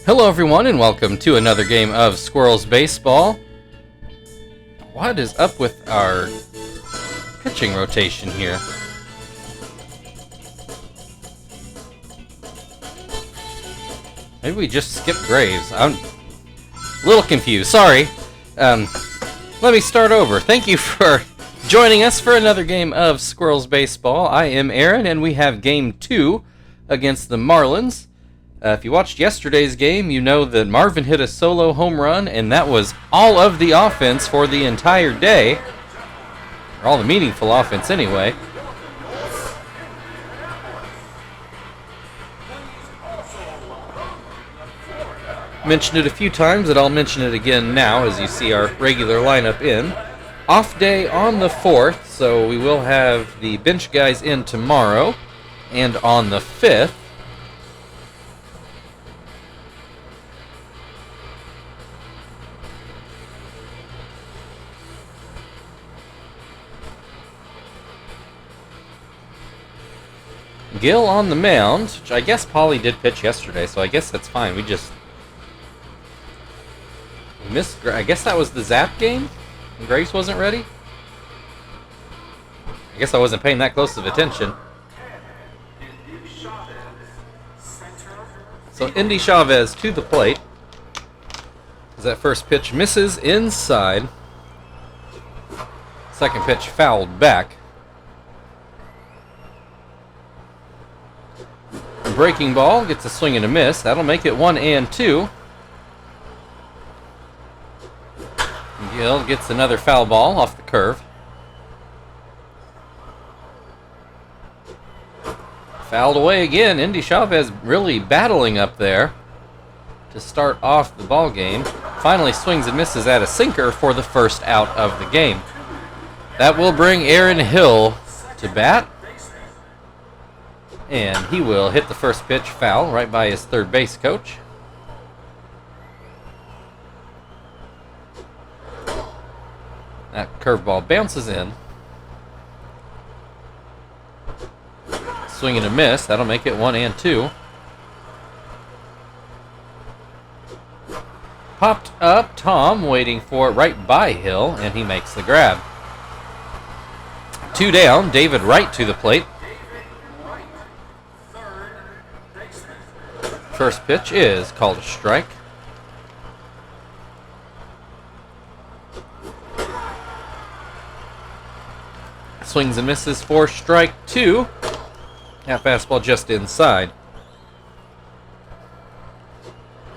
Hello everyone and welcome to another game of Squirrels Baseball. What is up with our pitching rotation here? Maybe we just skipped Graves. I'm a little confused. Sorry. Let me start over. Thank you for joining us for another game of Squirrels Baseball. I am Aaron and we have game 2 against the Marlins. If you watched yesterday's game, you know that Marvin hit a solo home run, and that was all of the offense for the entire day. Or all the meaningful offense, anyway. Mentioned it a few times, and I'll mention it again now as you see our regular lineup in. Off day on the 4th, so we will have the bench guys in tomorrow. And on the 5th, Gil on the mound, which I guess Paulie did pitch yesterday, so I guess that's fine. We just missed. I guess that was the Zap game? Grace wasn't ready? I guess I wasn't paying that close of attention. So Indy Chavez to the plate. As that first pitch misses inside. Second pitch fouled back. Breaking ball gets a swing and a miss. That'll make it 1-2. Gil gets another foul ball off the curve. Fouled away again. Indy Chavez really battling up there to start off the ball game. Finally swings and misses at a sinker for the first out of the game. That will bring Aaron Hill to bat. And he will hit the first pitch foul right by his third base coach. That curveball bounces in. Swing and a miss. That'll make it 1-2. Popped up. Tom waiting for it right by Hill, and he makes the grab. 2 down. David Wright to the plate. First pitch is called a strike. Swings and misses for strike 2. That fastball just inside.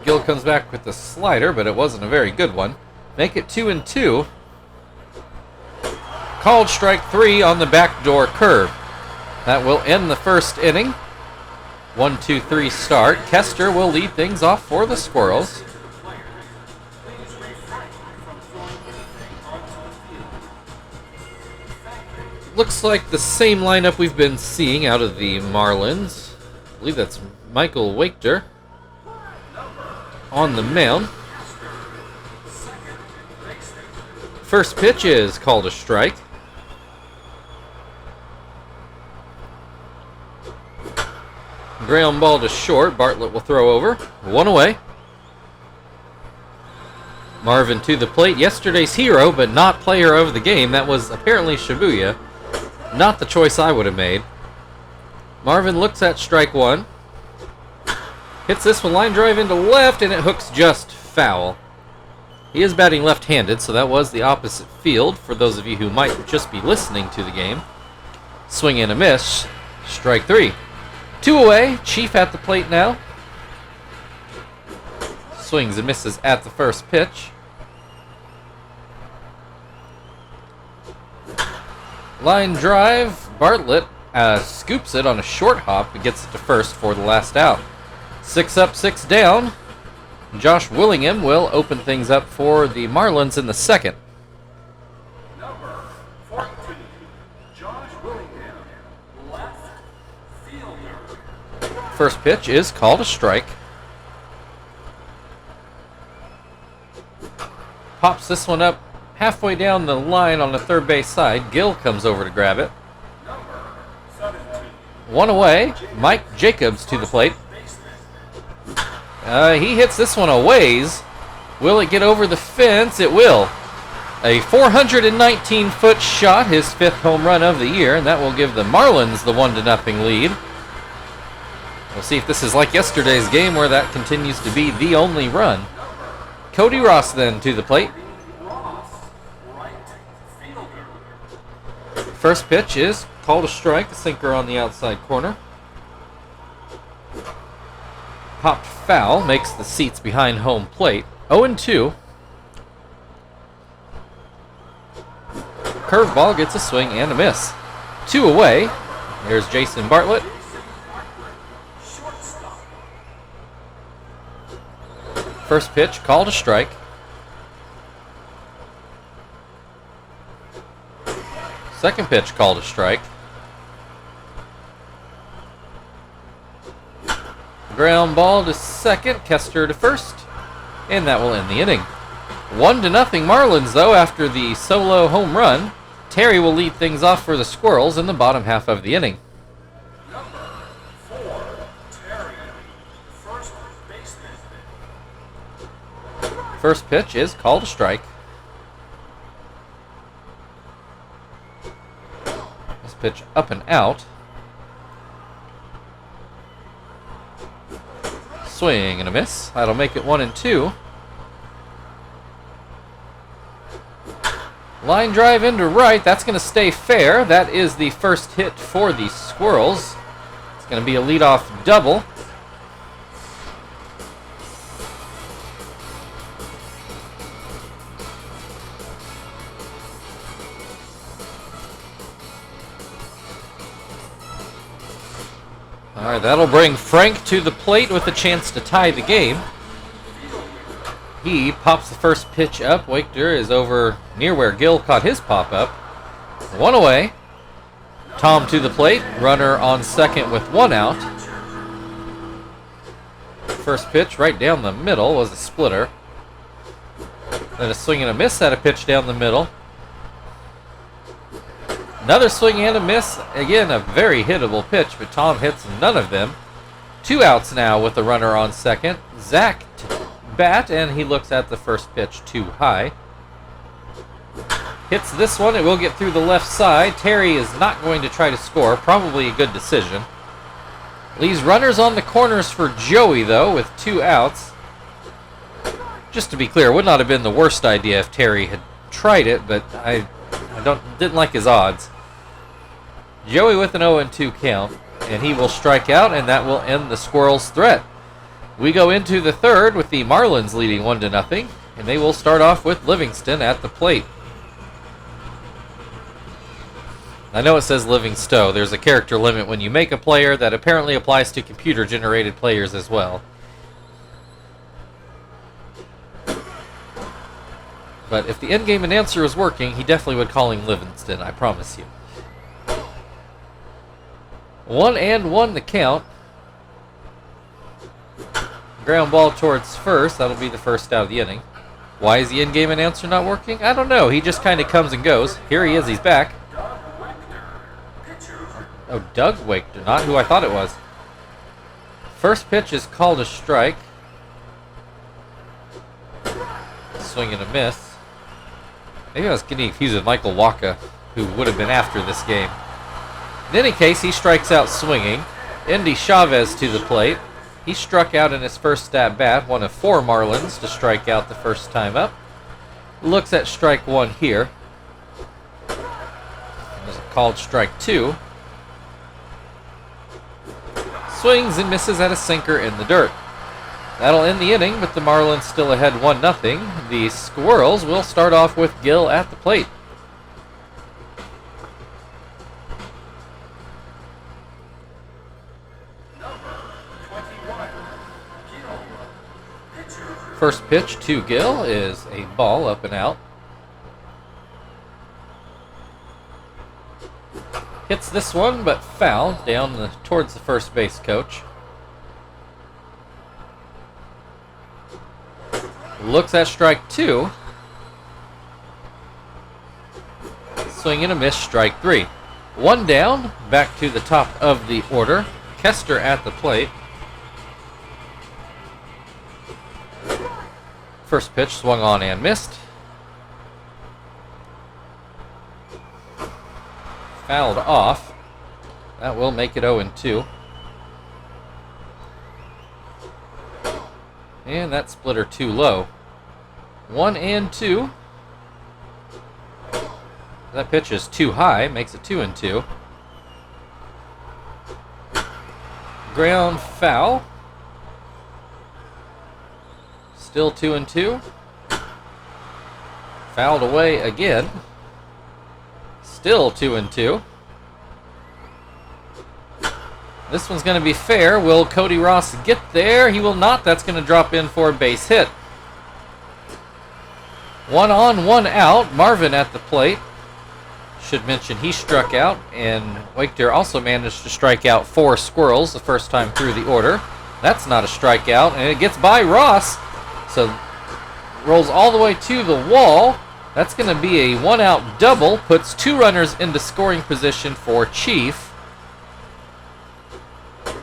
Gil comes back with the slider, but it wasn't a very good one. Make it 2-2. Called strike 3 on the backdoor curve. That will end the first inning. 1-2-3 start. Kester will lead things off for the Squirrels. Looks like the same lineup we've been seeing out of the Marlins. I believe that's Michael Wachter on the mound. First pitch is called a strike. Ground ball to short. Bartlett will throw over. 1 away. Marvin to the plate. Yesterday's hero, but not player of the game. That was apparently Shibuya. Not the choice I would have made. Marvin looks at strike 1. Hits this one line drive into left, and it hooks just foul. He is batting left-handed, so that was the opposite field for those of you who might just be listening to the game. Swing and a miss. Strike 3. 2 away. Chief at the plate now. Swings and misses at the first pitch. Line drive. Bartlett scoops it on a short hop and gets it to first for the last out. 6 up, 6 down. Josh Willingham will open things up for the Marlins in the second. Number 14, Josh Willingham, left fielder. First pitch is called a strike. Pops this one up halfway down the line on the third base side. Gil comes over to grab it. Number 17, 1 away. Mike Jacobs to the plate. He hits this one a ways. Will it get over the fence? It will. A 419-foot shot, his 5th home run of the year, and that will give the Marlins the 1-0 lead. We'll see if this is like yesterday's game where that continues to be the only run. Cody Ross then to the plate. First pitch is called a strike, a sinker on the outside corner. Popped foul, makes the seats behind home plate. 0-2. Curveball gets a swing and a miss. 2 away. There's Jason Bartlett. First pitch called a strike. Second pitch called a strike. Ground ball to second, Kester to first, and that will end the inning. 1-0 Marlins, though, after the solo home run. Terry will lead things off for the Squirrels in the bottom half of the inning. Number 4, Terry, first baseman. First pitch is called a strike. This pitch up and out. Swing and a miss. That'll make it 1-2. Line drive into right. That's going to stay fair. That is the first hit for the Squirrels. It's going to be a leadoff double. All right, that'll bring Frank to the plate with a chance to tie the game. He pops the first pitch up. Wachter is over near where Gill caught his pop-up. 1 away. Tom to the plate. Runner on second with 1 out. First pitch right down the middle was a splitter. Then a swing and a miss at a pitch down the middle. Another swing and a miss. Again, a very hittable pitch, but Tom hits none of them. 2 outs now with the runner on second. Zach to bat, and he looks at the first pitch too high. Hits this one. It will get through the left side. Terry is not going to try to score. Probably a good decision. Leaves runners on the corners for Joey, though, with 2 outs. Just to be clear, it would not have been the worst idea if Terry had tried it, but I didn't like his odds. Joey with an 0-2 count, and he will strike out, and that will end the Squirrels' threat. We go into the third with the Marlins leading 1-0, and they will start off with Livingston at the plate. I know it says Livingstone. There's a character limit when you make a player that apparently applies to computer-generated players as well. But if the in-game announcer was working, he definitely would call him Livingston, I promise you. 1-1 the count. Ground ball towards first. That'll be the first out of the inning. Why is the in-game announcer not working? I don't know. He just kind of comes and goes. Here he is. He's back. Oh, Doug Wachter. Not who I thought it was. First pitch is called a strike. Swing and a miss. Maybe I was getting confused with Michael Waka, who would have been after this game. In any case, he strikes out swinging. Indy Chavez to the plate. He struck out in his first at-bat, one of 4 Marlins to strike out the first time up. Looks at strike 1 here. There's a called strike 2. Swings and misses at a sinker in the dirt. That'll end the inning, but the Marlins still ahead 1-0. The Squirrels will start off with Gill at the plate. First pitch to Gill is a ball up and out. Hits this one, but foul down towards the first base coach. Looks at strike 2. Swing and a miss, strike 3. 1 down, back to the top of the order. Kester at the plate. First pitch swung on and missed. Fouled off. That will make it 0-2. And that splitter too low. 1-2. That pitch is too high, makes it 2-2. Ground foul. Still 2-2. Fouled away again. Still 2-2. This one's going to be fair. Will Cody Ross get there? He will not. That's going to drop in for a base hit. 1 on, 1 out. Marvin at the plate. Should mention he struck out, and Waketer also managed to strike out 4 Squirrels the first time through the order. That's not a strikeout, and it gets by Ross. So rolls all the way to the wall. That's going to be a 1-out double. Puts 2 runners into scoring position for Chief.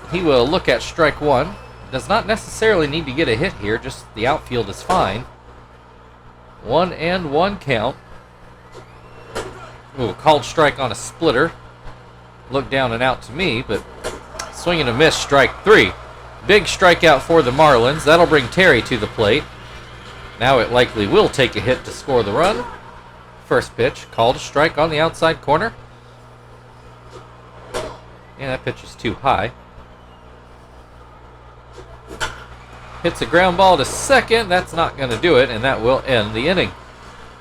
He will look at strike 1. Does not necessarily need to get a hit here, just the outfield is fine. 1-1 count. Ooh, called strike on a splitter. Looked down and out to me, but swing and a miss, strike 3. Big strikeout for the Marlins. That'll bring Terry to the plate. Now it likely will take a hit to score the run. First pitch, called a strike on the outside corner. And that pitch is too high. Hits a ground ball to second. That's not going to do it, and that will end the inning.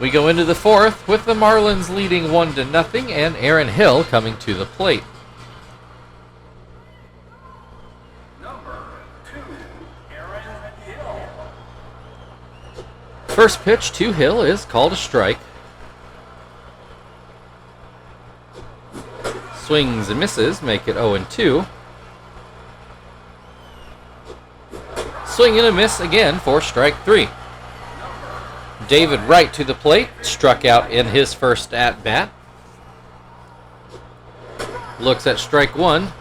We go into the 4th with the Marlins leading 1-0, and Aaron Hill coming to the plate. Number 2, Aaron Hill. First pitch to Hill is called a strike. Swings and misses, make it 0-2. Swing and a miss again for strike 3. David Wright to the plate, struck out in his first at-bat. Looks at strike 1.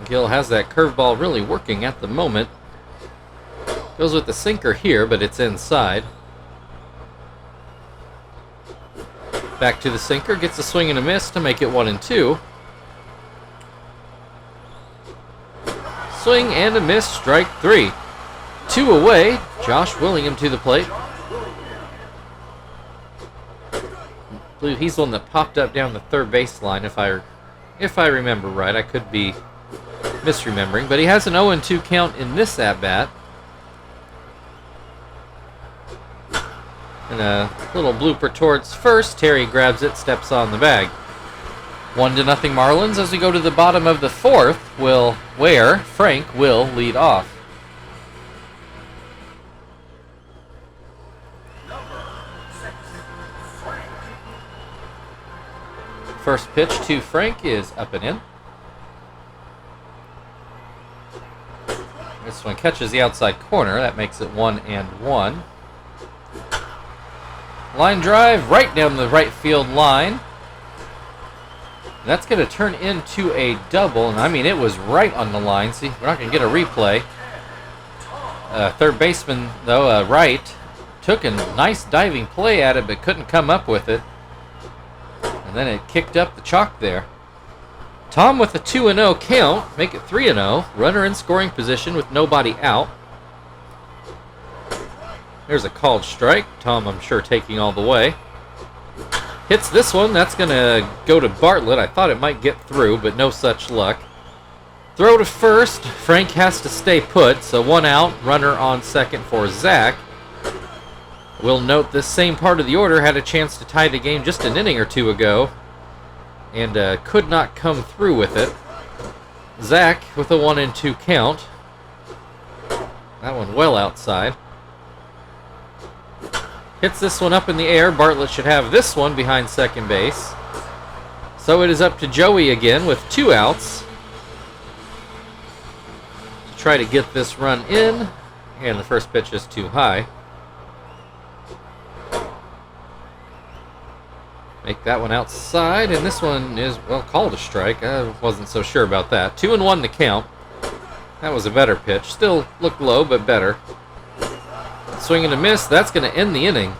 Gill has that curveball really working at the moment. Goes with the sinker here, but it's inside. Back to the sinker, gets a swing and a miss to make it 1-2. Swing and a miss, strike 3. 2 away, Josh Willingham to the plate. I believe he's the one that popped up down the third baseline, if I remember right. I could be misremembering, but he has an 0-2 count in this at-bat. And a little blooper towards first. Terry grabs it, steps on the bag. 1-0 Marlins as we go to the bottom of the 4th, where Frank will lead off. First pitch to Frank is up and in. This one catches the outside corner. That makes it 1-1. Line drive right down the right field line. That's going to turn into a double. And I mean, it was right on the line. See, we're not going to get a replay. Third baseman, though, Wright, took a nice diving play at it, but couldn't come up with it. And then it kicked up the chalk there. Tom with a 2-0 count, make it 3-0. Runner in scoring position with nobody out. There's a called strike. Tom, I'm sure, taking all the way. Hits this one. That's going to go to Bartlett. I thought it might get through, but no such luck. Throw to first. Frank has to stay put, so 1 out. Runner on second for Zach. We'll note this same part of the order had a chance to tie the game just an inning or 2 ago, and could not come through with it. Zach with a 1-2 count. That one well outside. Hits this one up in the air. Bartlett should have this one behind second base. So it is up to Joey again with 2 outs to try to get this run in. And the first pitch is too high. Make that one outside, and this one is, well, called a strike. I wasn't so sure about that. 2-1 the count. That was a better pitch. Still looked low, but better. swing and a miss. That's going to end the inning.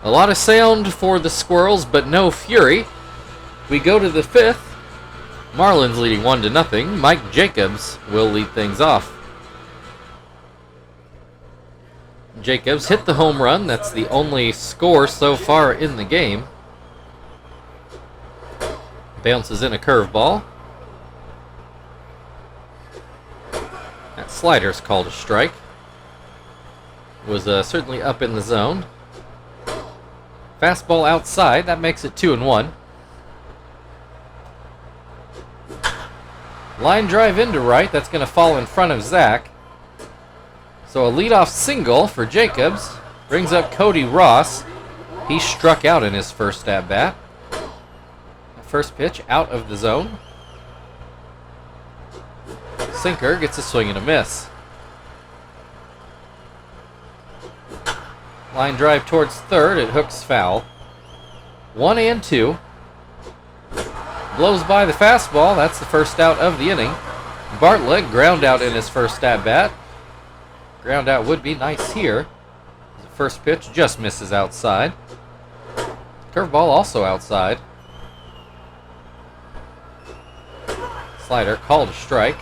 A lot of sound for the Squirrels, but no fury. We go to the 5th. Marlins leading 1-0. Mike Jacobs will lead things off. Jacobs hit the home run. That's the only score so far in the game. Bounces in a curveball. That slider's called a strike. Was certainly up in the zone. Fastball outside. That makes it 2-1. Line drive into right. That's going to fall in front of Zach. So a leadoff single for Jacobs brings up Cody Ross. He struck out in his first at-bat. First pitch out of the zone. Sinker gets a swing and a miss. Line drive towards third. It hooks foul. 1-2. Blows by the fastball. That's the first out of the inning. Bartlett ground out in his first at-bat. Ground out would be nice here. The first pitch just misses outside. Curveball also outside. Slider called a strike.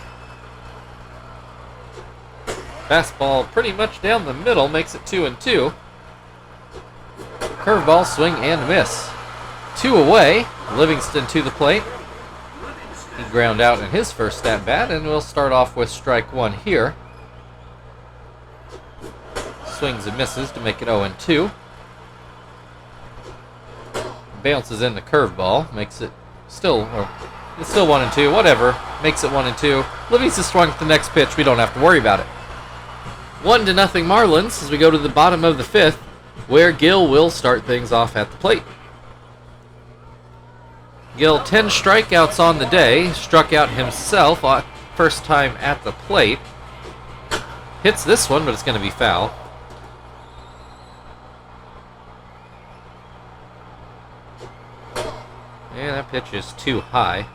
Fastball pretty much down the middle makes it 2-2. Curveball, swing and miss. 2 away. Livingston to the plate. He ground out in his first at bat, and we'll start off with strike 1 here. Swings and misses to make it 0-2. Bounces in the curveball, makes it still 1-2, whatever. Makes it 1-2. Livingston swung at the next pitch. We don't have to worry about it. 1-0 Marlins as we go to the bottom of the 5th, where Gill will start things off at the plate. Gill 10 strikeouts on the day, struck out himself first time at the plate. Hits this one, but it's going to be foul. Yeah, that pitch is too high.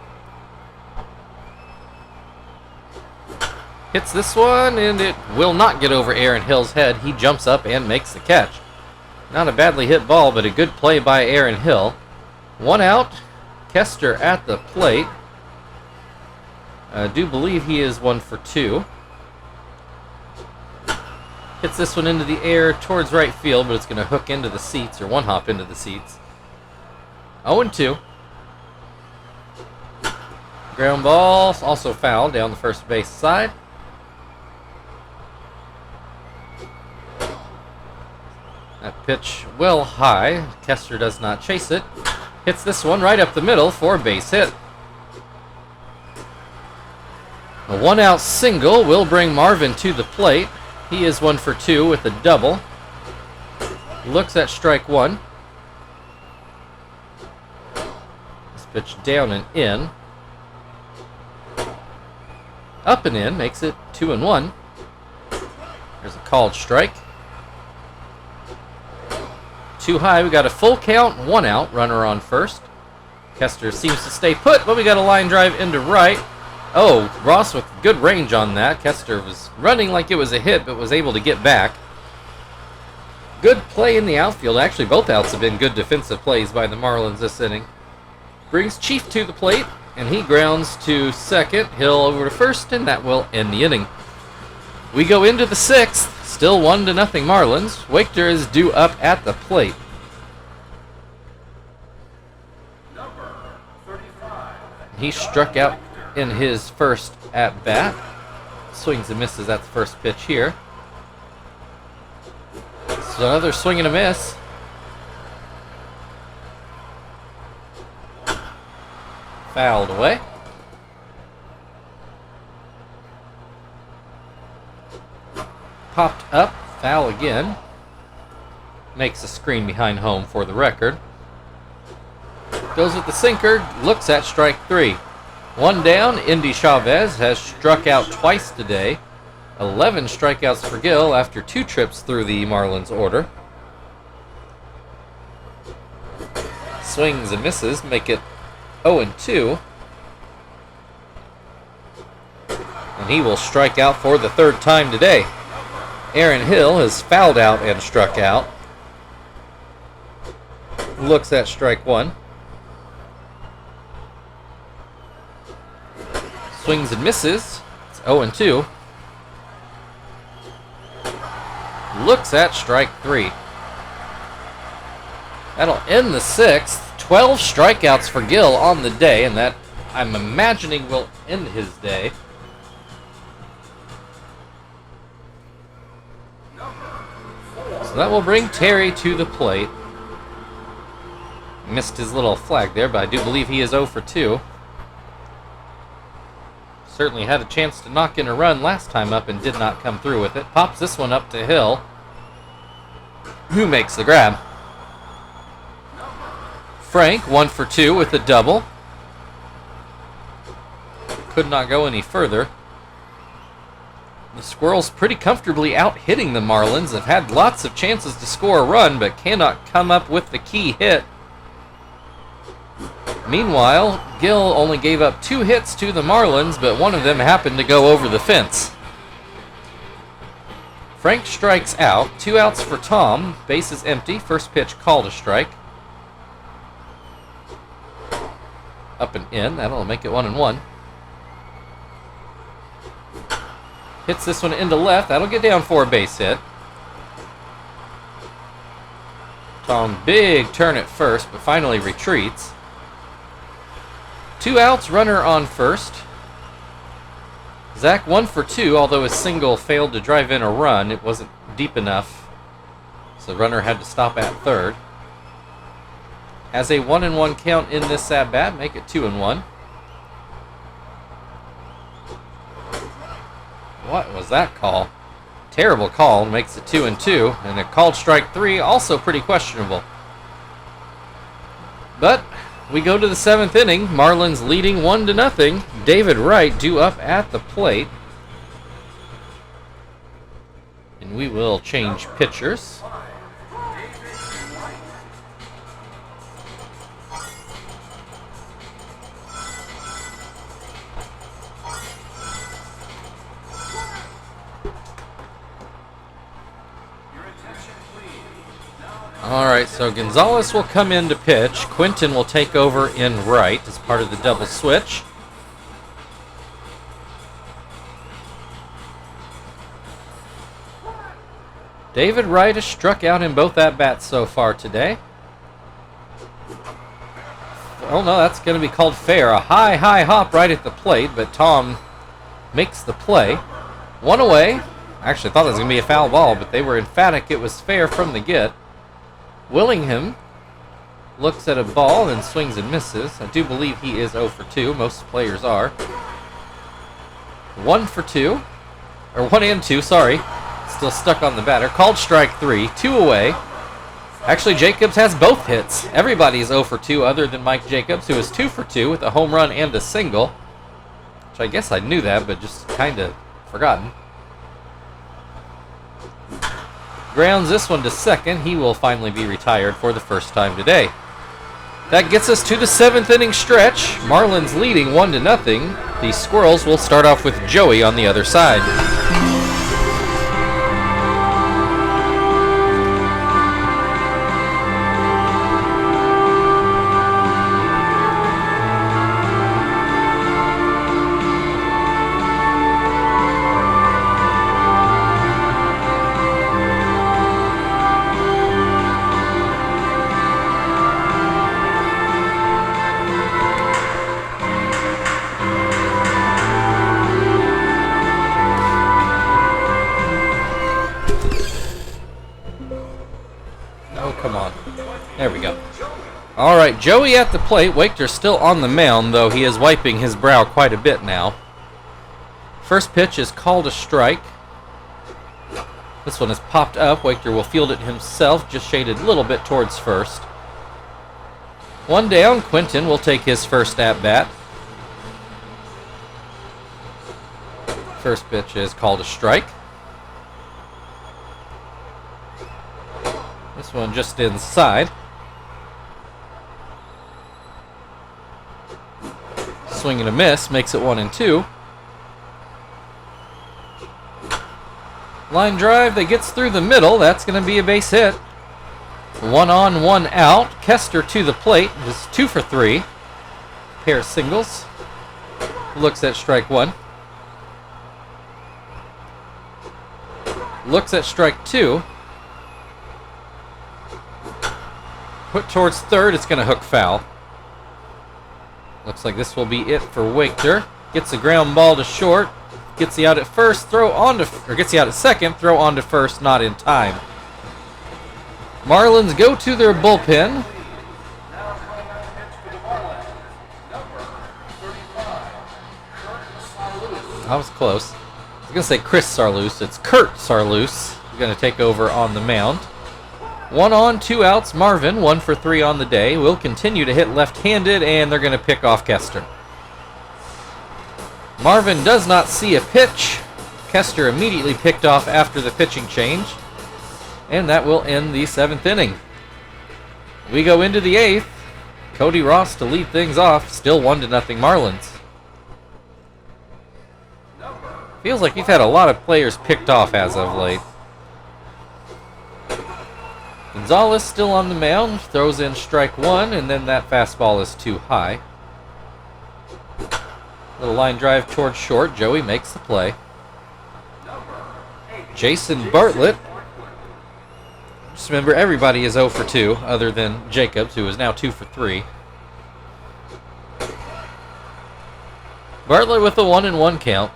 Hits this one, and it will not get over Aaron Hill's head. He jumps up and makes the catch. Not a badly hit ball, but a good play by Aaron Hill. 1 out. Kester at the plate. I do believe he is 1 for 2. Hits this one into the air towards right field, but it's going to hook into the seats, or one hop into the seats. 0-2. Ground ball, also foul down the first base side. That pitch well high. Kester does not chase it. Hits this one right up the middle for a base hit. A 1-out single will bring Marvin to the plate. He is 1 for 2 with a double. Looks at strike 1. This pitch down and in. Up and in makes it 2-1. There's a called strike. Too high. We got a full count, 1 out, runner on first. Kester seems to stay put, but we got a line drive into right. Oh, Ross with good range on that. Kester was running like it was a hit, but was able to get back. Good play in the outfield. Actually, both outs have been good defensive plays by the Marlins this inning. Brings Chief to the plate, and he grounds to second. Hill over to first, and that will end the inning. We go into the 6th. Still 1-0 Marlins. Wachter is due up at the plate. Number 35. He struck out in his first at-bat. Swings and misses at the first pitch here. So another swing and a miss. Fouled away. Popped up, foul again. Makes a screen behind home for the record. Goes with the sinker, looks at strike 3. 1 down, Indy Chavez has struck out twice today. 11 strikeouts for Gill after 2 trips through the Marlins order. Swings and misses make it 0-2. And he will strike out for the 3rd time today. Aaron Hill has fouled out and struck out. Looks at strike one. Swings and misses. It's 0-2. Looks at strike three. That'll end the sixth. 12 strikeouts for Gill on the day, and that, I'm imagining, will end his day. So that will bring Terry to the plate. Missed his little flag there, but I do believe he is 0 for 2. Certainly had a chance to knock in a run last time up and did not come through with it. Pops this one up to Hill, who makes the grab. Frank, 1 for 2 with a double. Could not go any further. The Squirrels pretty comfortably out-hitting the Marlins. Have had lots of chances to score a run, but cannot come up with the key hit. Meanwhile, Gill only gave up 2 hits to the Marlins, but one of them happened to go over the fence. Frank strikes out. 2 outs for Tom. Base is empty. First pitch called a strike. Up and in. That'll make it 1-1. Hits this one into left. That'll get down for a base hit. Tom, big turn at first, but finally retreats. 2 outs, runner on first. Zach 1 for 2, although his single failed to drive in a run. It wasn't deep enough, so the runner had to stop at third. Has a 1-1 count in this at-bat, make it 2-1. What was that call? Terrible call, makes it 2-2, and a called strike 3, also pretty questionable. But we go to the 7th inning, Marlins leading 1-0. David Wright due up at the plate. And we will change pitchers. Alright, so Gonzalez will come in to pitch. Quinton will take over in right as part of the double switch. David Wright has struck out in both at-bats so far today. Oh no, that's going to be called fair. A high hop right at the plate, but Tom makes the play. 1 away. Actually, I thought it was going to be a foul ball, but they were emphatic it was fair from the get. Willingham looks at a ball and swings and misses. I do believe he is 0 for 2. Most players are. 1 for 2. Or 1 and 2, sorry. Still stuck on the batter. Called strike 3. 2 away. Actually, Jacobs has both hits. Everybody is 0 for 2 other than Mike Jacobs, who is 2 for 2 with a home run and a single. Which I guess I knew that, but just kind of forgotten. Grounds this one to second. He will finally be retired for the first time today. That gets us to the 7th inning stretch. Marlins leading 1-0. The Squirrels will start off with Joey on the other side. There we go. All right, Joey at the plate. Wachter still on the mound, though he is wiping his brow quite a bit now. First pitch is called a strike. This one is popped up. Wachter will field it himself, just shaded a little bit towards first. 1 down. Quinton will take his first at-bat. First pitch is called a strike. This one just inside. Swing and a miss makes it 1-2. Line drive that gets through the middle. That's going to be a base hit. 1 on, 1 out. Kester to the plate. Just 2 for 3. Pair of singles. Looks at strike 1. Looks at strike 2. Put towards third. It's going to hook foul. Looks like this will be it for Wachter. Gets a ground ball to short. Gets you out at first. Throw on to, or gets you out at second. Throw on to first. Not in time. Marlins go to their bullpen. I was close. I was going to say Chris Sarloos. It's Kurt Sarloos. He's going to take over on the mound. 1 on, 2 outs. Marvin, 1 for 3 on the day. Will continue to hit left-handed, and they're going to pick off Kester. Marvin does not see a pitch. Kester immediately picked off after the pitching change. And that will end the 7th inning. We go into the 8th. Cody Ross to lead things off. Still 1-0 Marlins. Feels like we've had a lot of players picked off as of late. Gonzalez still on the mound. Throws in strike 1, and then that fastball is too high. Little line drive towards short. Joey makes the play. Jason Bartlett. Just remember, everybody is 0 for 2, other than Jacobs, who is now 2 for 3. Bartlett with a 1-1 count.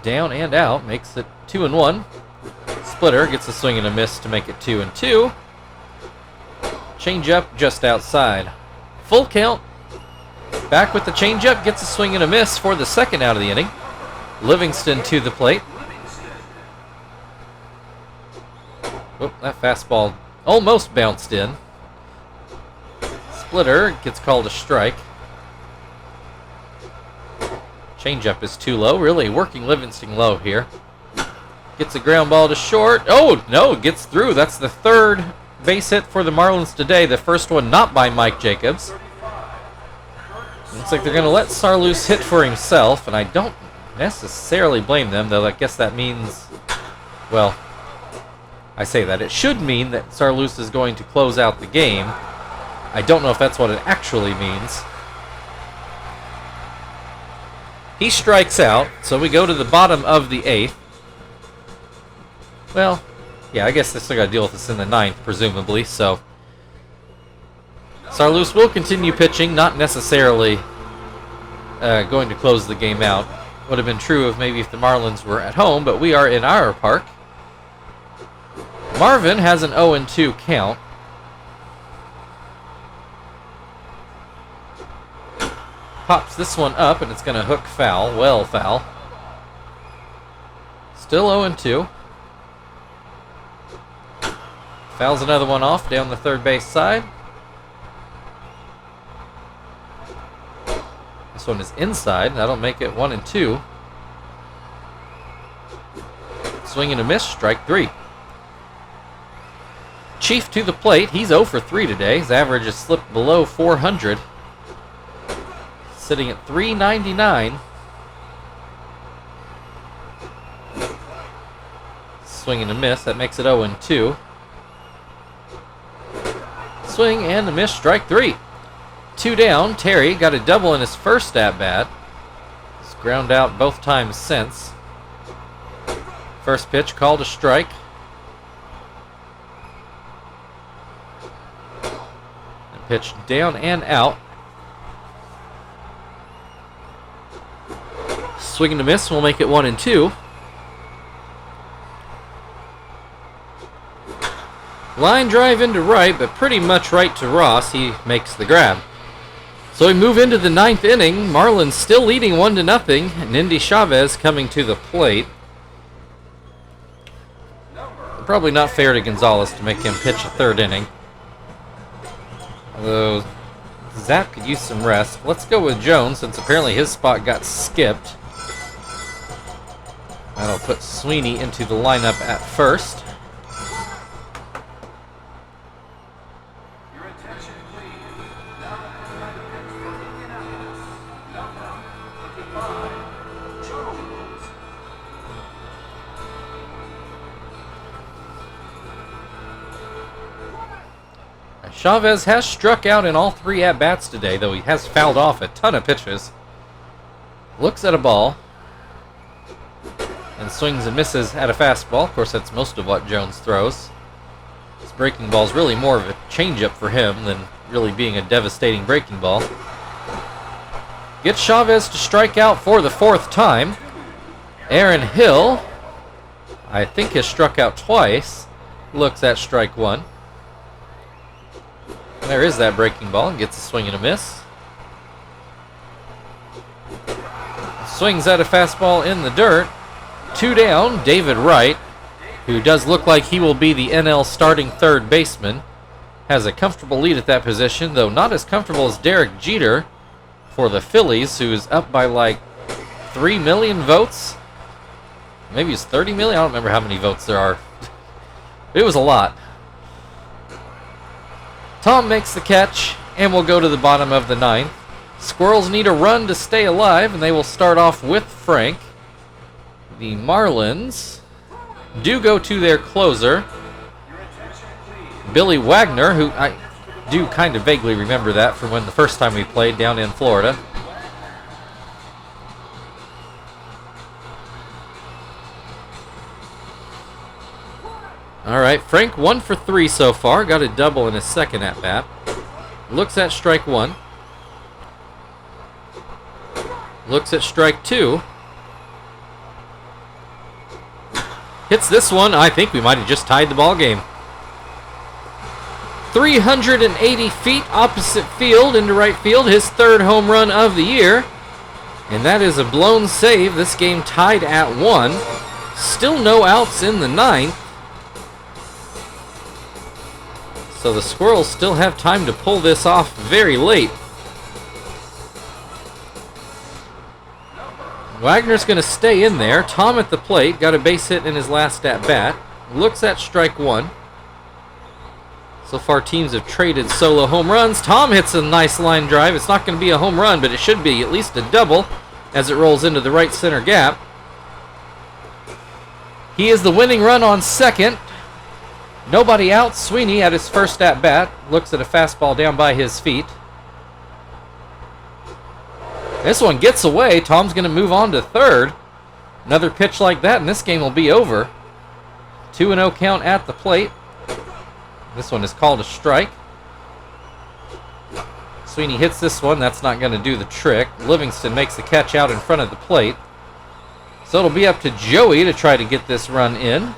Down and out, makes it 2-1. Splitter gets a swing and a miss to make it 2-2. Changeup just outside. Full count. Back with the changeup, gets a swing and a miss for the 2nd out of the inning. Livingston to the plate. Oh, that fastball almost bounced in. Splitter gets called a strike. Changeup is too low. Really working Livingston low here. Gets a ground ball to short. Oh, no, gets through. That's the 3rd base hit for the Marlins today. The first one not by Mike Jacobs. Looks like they're going to let Sarloos hit for himself, and I don't necessarily blame them, though I guess that means, well, I say that. It should mean that Sarloos is going to close out the game. I don't know if that's what it actually means. He strikes out, so we go to the bottom of the 8th. Well, yeah, I guess they still got to deal with this in the 9th, presumably, so Sarloos will continue pitching, not necessarily going to close the game out. Would have been true of maybe if the Marlins were at home, but we are in our park. Marvin has an 0-2 count. Pops this one up, and it's going to hook foul. Well foul. Still 0-2. Fouls another one off down the 3rd base side. This one is inside. That'll make it 1-2. Swing and a miss. Strike 3. Chief to the plate. He's 0 for 3 today. His average has slipped below 400. Sitting at 399. Swing and a miss. That makes it 0-2. Swing and a miss. Strike 3. 2 down. Terry got a double in his first at-bat. He's ground out both times since. First pitch called a strike. And pitch down and out. Swing and a miss will make it 1-2. Line drive into right, but pretty much right to Ross. He makes the grab. So we move into the 9th inning. Marlins still leading 1-0. And Indy Chavez coming to the plate. Probably not fair to Gonzalez to make him pitch a 3rd inning. Although Zap could use some rest. Let's go with Jones, since apparently his spot got skipped. That'll put Sweeney into the lineup at first. Your attention, please. Now trying to pitch for Indianapolis. Number 55, Jones. Chavez has struck out in all 3 at-bats today, though he has fouled off a ton of pitches. Looks at a ball and swings and misses at a fastball. Of course, that's most of what Jones throws. This breaking ball is really more of a changeup for him than really being a devastating breaking ball. Gets Chavez to strike out for the 4th time. Aaron Hill, I think, has struck out twice. Looks at strike 1. There is that breaking ball. Gets a swing and a miss. Swings at a fastball in the dirt. 2 down, David Wright, who does look like he will be the NL starting 3rd baseman, has a comfortable lead at that position, though not as comfortable as Derek Jeter for the Phillies, who's up by like 3 million votes. Maybe it's 30 million. I don't remember how many votes there are. It was a lot. Tom makes the catch, and we'll go to the bottom of the 9th. Squirrels need a run to stay alive, and they will start off with Frank. The Marlins do go to their closer, Billy Wagner, who I do kind of vaguely remember that from when the first time we played down in Florida. All right, Frank 1 for 3 so far. Got a double in his 2nd at-bat. Looks at strike 1. Looks at strike 2. Hits this one. I think we might have just tied the ball game. 380 feet opposite field into right field. His 3rd home run of the year. And that is a blown save. This game tied at 1. Still no outs in the 9th. So the Squirrels still have time to pull this off very late. Wagner's going to stay in there. Tom at the plate. Got a base hit in his last at-bat. Looks at strike 1. So far teams have traded solo home runs. Tom hits a nice line drive. It's not going to be a home run, but it should be at least a double as it rolls into the right center gap. He is the winning run on 2nd. Nobody out. Sweeney at his first at-bat. Looks at a fastball down by his feet. This one gets away. Tom's going to move on to 3rd. Another pitch like that, and this game will be over. 2-0 count at the plate. This one is called a strike. Sweeney hits this one. That's not going to do the trick. Livingston makes the catch out in front of the plate. So it'll be up to Joey to try to get this run in.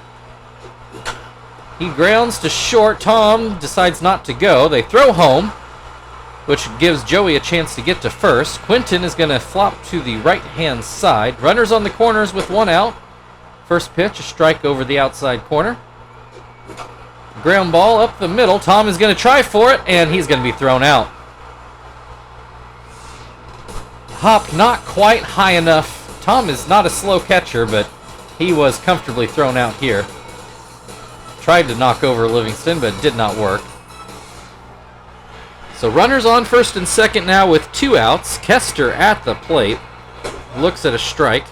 He grounds to short. Tom decides not to go. They throw home, which gives Joey a chance to get to 1st. Quinton is going to flop to the right-hand side. Runners on the corners with 1 out. First pitch, a strike over the outside corner. Ground ball up the middle. Tom is going to try for it, and he's going to be thrown out. Hop not quite high enough. Tom is not a slow catcher, but he was comfortably thrown out here. Tried to knock over Livingston, but did not work. So runners on 1st and 2nd now with 2 outs. Kester at the plate. Looks at a strike.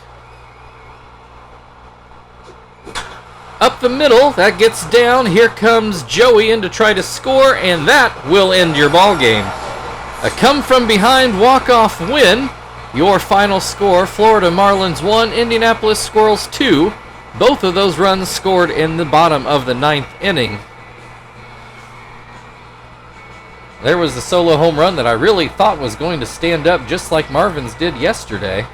Up the middle, that gets down. Here comes Joey in to try to score, and that will end your ball game. A come-from-behind walk-off win. Your final score, Florida Marlins 1, Indianapolis Squirrels 2. Both of those runs scored in the bottom of the 9th inning. There was the solo home run that I really thought was going to stand up just like Marvin's did yesterday.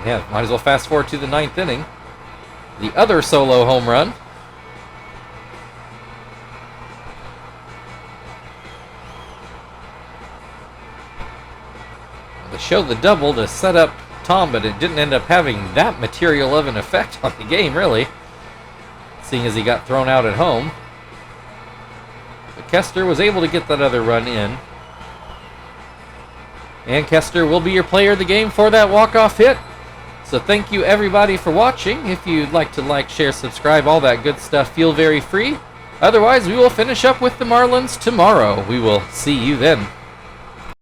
Yeah, might as well fast forward to the 9th inning. The other solo home run. They showed the double to set up Tom, but it didn't end up having that material of an effect on the game, really, seeing as he got thrown out at home. But Kester was able to get that other run in. And Kester will be your player of the game for that walk-off hit. So thank you, everybody, for watching. If you'd like to like, share, subscribe, all that good stuff, feel very free. Otherwise, we will finish up with the Marlins tomorrow. We will see you then.